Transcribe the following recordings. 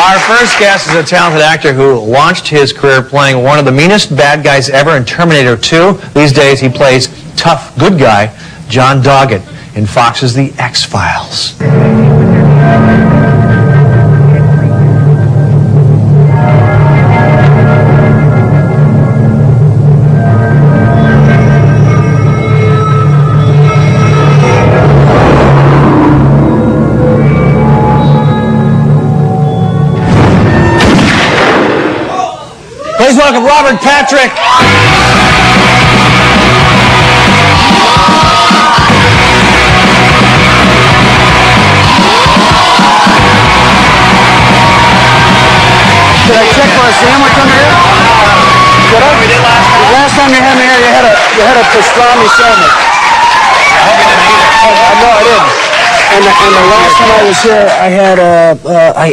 Our first guest is a talented actor who launched his career playing one of the meanest bad guys ever in Terminator 2. These days he plays tough good guy John Doggett in Fox's The X-Files. Please welcome Robert Patrick. Did I check for a sandwich under here? We did last time. Last time you had me here, you had a pastrami sandwich. I hope you didn't eat it. No, I didn't. And the last time I was here, I had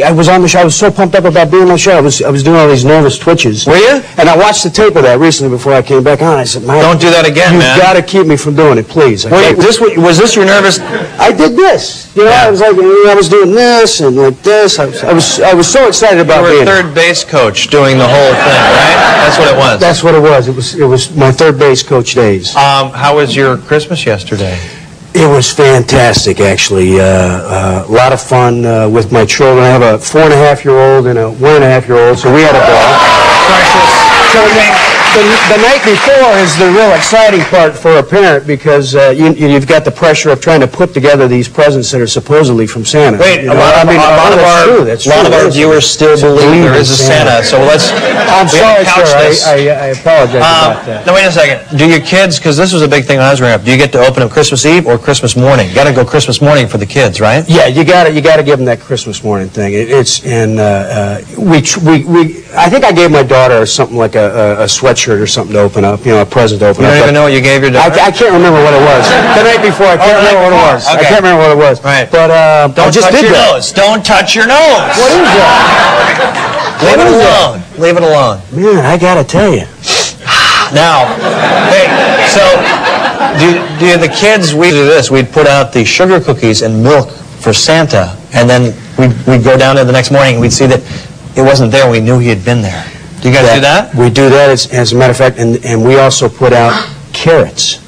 I was on the show. I was so pumped up about being on the show. I was doing all these nervous twitches. Were you? And I watched the tape of that recently before I came back on. I said, don't do that again, man. You've got to keep me from doing it, please. Was this your nervous? I did this. You know, Yeah. I was like, I was doing this and like this. I was so excited about being You were third base coach doing the whole thing, right? That's what it was. That's what it was. It was my third base coach days. How was your Christmas yesterday? It was fantastic, actually. A lot of fun with my children. I have a 4.5-year-old and a 1.5-year-old, so we had a ball. Precious. The night before is the real exciting part for a parent because you've got the pressure of trying to put together these presents that are supposedly from Santa. Wait, a lot of our viewers still believe there is a Santa, so let's... I'm sorry, sir. I apologize about that. Now, wait a second. Do your kids, because this was a big thing when I was growing up, do you get to open up Christmas Eve or Christmas morning? You got to go Christmas morning for the kids, right? Yeah, you got to give them that Christmas morning thing. I think I gave my daughter something like a sweatshirt or something to open up, a present to open up. You don't even know what you gave your daughter? I can't remember what it was. The night before, I can't remember what it was. Okay. I can't remember what it was. Right. But don't touch your nose. Don't touch your nose. What is that? Leave it alone. Leave it alone. Man, I got to tell you. Now, hey, so do the kids, we do this, we'd put out the sugar cookies and milk for Santa, and then we'd go down there the next morning and we'd see that it wasn't there. We knew he had been there. Do you guys do that? We do that, as a matter of fact, and we also put out carrots.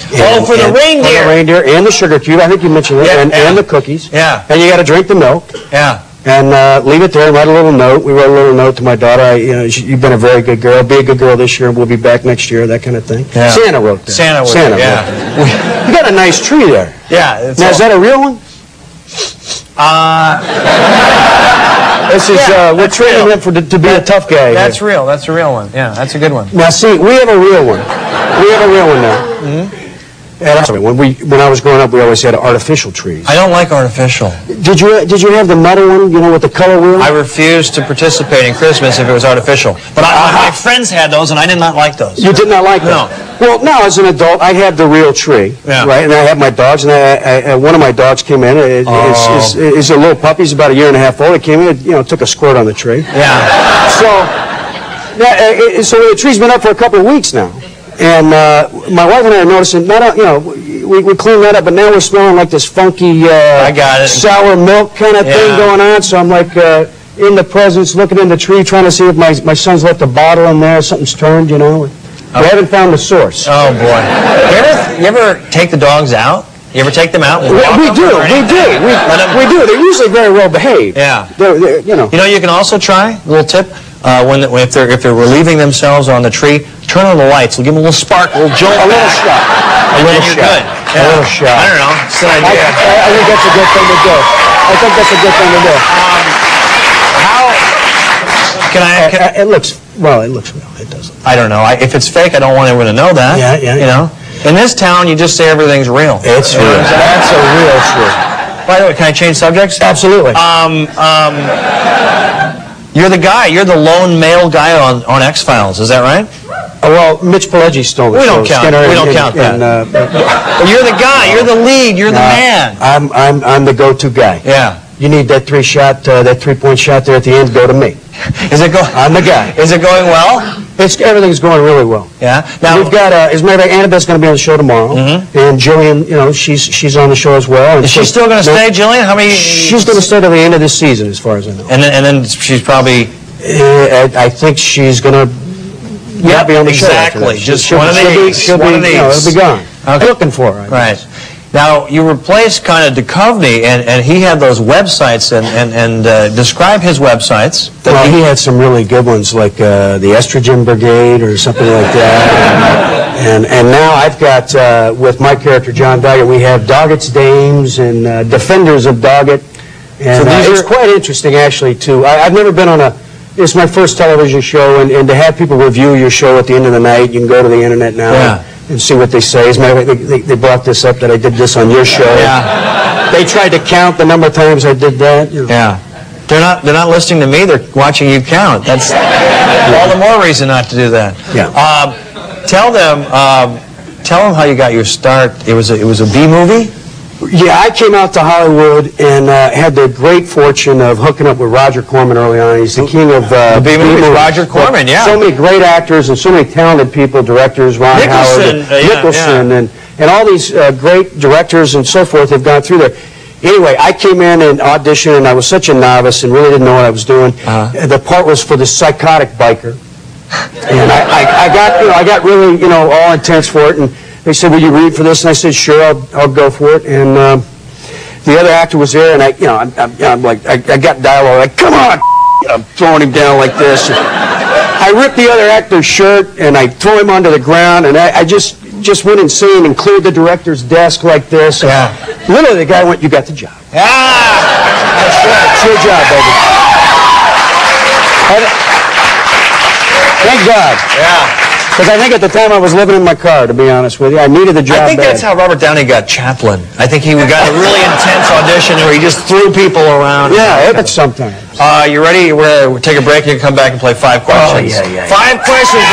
For the reindeer. For the reindeer and the sugar cube. I think you mentioned that, and the cookies. Yeah. And you got to drink the milk. Yeah. And leave it there and write a little note. We wrote a little note to my daughter. You've been a very good girl. Be a good girl this year. We'll be back next year. That kind of thing. Yeah. Santa wrote that. Santa wrote that. Yeah. You got a nice tree there. Yeah. Now, is that a real one? This is we're training him to be a tough guy. That's real. That's a real one. Yeah, that's a good one. Now, see, we have a real one. We have a real one now. Mm-hmm. And when I was growing up, we always had artificial trees. I don't like artificial. Did you have the metal one, with the color wheel? I refused to participate in Christmas if it was artificial. But my friends had those, and I did not like those. You did not like them? No. Well, now as an adult, I had the real tree, right? And I had my dogs, and one of my dogs came in. He's a little puppy. He's about 1.5 years old. He came in, took a squirt on the tree. Yeah. So the tree's been up for a couple of weeks now. And my wife and I are noticing, we cleaned that up, but now we're smelling like this funky sour milk kind of thing going on. So I'm like in the presents, looking in the tree, trying to see if my son's left a bottle in there, something's turned, We haven't found the source. Oh, boy. You ever take the dogs out? You ever take them out? We do. They're usually very well behaved. Yeah. You can also try, a little tip, if they're relieving themselves on the tree, turn on the lights. We'll give them a little spark, a little jolt. A little shot. A little shot. Good. Yeah. A little shot. I don't know. It's an idea. I think that's a good thing to do. It looks real. It doesn't. I don't know. If it's fake, I don't want everyone to know that. Yeah. In this town, you just say everything's real. It's real. That's a real truth. By the way, can I change subjects? Absolutely. You're the guy. You're the lone male guy on X-Files. Is that right? Well, Mitch Pileggi stole the show. We don't count that. But you're the guy. You're the lead. You're the man. I'm the go-to guy. Yeah. You need that three-point shot there at the end. Go to me. I'm the guy. Is it going well? Everything's going really well. Yeah. Now we've got, as a matter of fact, Annabeth's going to be on the show tomorrow, and Jillian, you know, she's on the show as well. And is she still going to stay, Jillian? How many? She's going to stay till the end of this season, as far as I know. And then she's probably. I think she's going to. Yeah, be on the show. Exactly. Just one of these. She'll be gone. Okay. Looking for her. Right. Now, you replaced kind of Duchovny, and he had those websites, and describe his websites. Well, he had some really good ones, like the Estrogen Brigade or something like that. And now I've got, with my character, John Doggett, we have Doggett's Dames and Defenders of Doggett. And so it's quite interesting, actually, too. I've never been on it's my first television show, and to have people review your show at the end of the night, you can go to the internet now and see what they say. As a matter of fact, they brought this up that I did this on your show. Yeah. They tried to count the number of times I did that. You know. Yeah. They're not listening to me. They're watching you count. That's all the more reason not to do that. Yeah. Tell them how you got your start. It was a B movie. Yeah, I came out to Hollywood and had the great fortune of hooking up with Roger Corman early on. He's the king of B-movies. Roger Corman, yeah. So many great actors and so many talented people, directors, Ron Howard, Nicholson, and all these great directors and so forth have gone through there. Anyway, I came in and auditioned, and I was such a novice and really didn't know what I was doing. The part was for the psychotic biker, and I got really, you know, all intense for it. And they said, "Will you read for this?" And I said, "Sure, I'll go for it." And the other actor was there, and I'm like, I got dialogue like, "Come on!" I'm throwing him down like this. I ripped the other actor's shirt, and I throw him onto the ground, and I just went insane and cleared the director's desk like this. Yeah. Literally, the guy went, "You got the job." Yeah. That's right. It's your job, baby. Thank God. Yeah. Because I think at the time I was living in my car, to be honest with you. I needed the job I think bad. that's how Robert Downey got Chaplin. I think he got a really intense audition where he just threw people around. Yeah, it happens sometimes. You ready? We'll take a break and you can come back and play 5 questions. Oh, yeah. 5 questions.